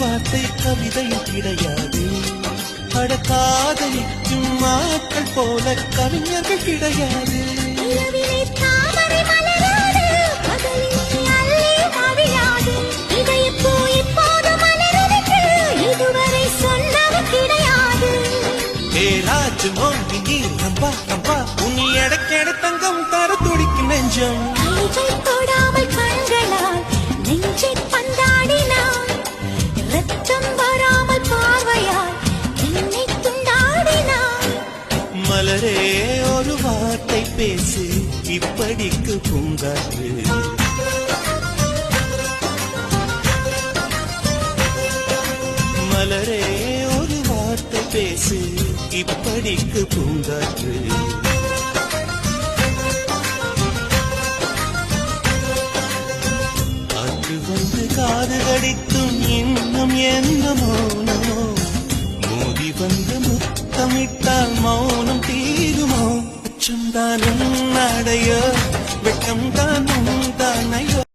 வார்த்தை கவிதையும் கிடையாது. காதலிக்கும் மாக்கள் போல கவிஞர்கள் கிடையாது. உன் எடக்கேட தங்கம் தர துடிக்கும் நெஞ்சம் தொடாமல் கண்களால் நெஞ்சை பந்தாடினான். ரத்தம் வராமல் பார்வையால் என்னை துண்டாடினான். மலரே ஒரு வார்த்தை பேசு இப்படிக்கு பூங்காற்று. மலரே ஒரு வார்த்தை பேசு இப்படிக்கு பூங்காற்று. அது வந்து காது கடித்தும் இன்னும் என்ன மௌனமோ, மோதி வந்து முத்தமிட்டால் மௌனம் தீருமோ. அச்சம்தான் உன் அடையோ வெட்கம்தான் உன் தானையோ.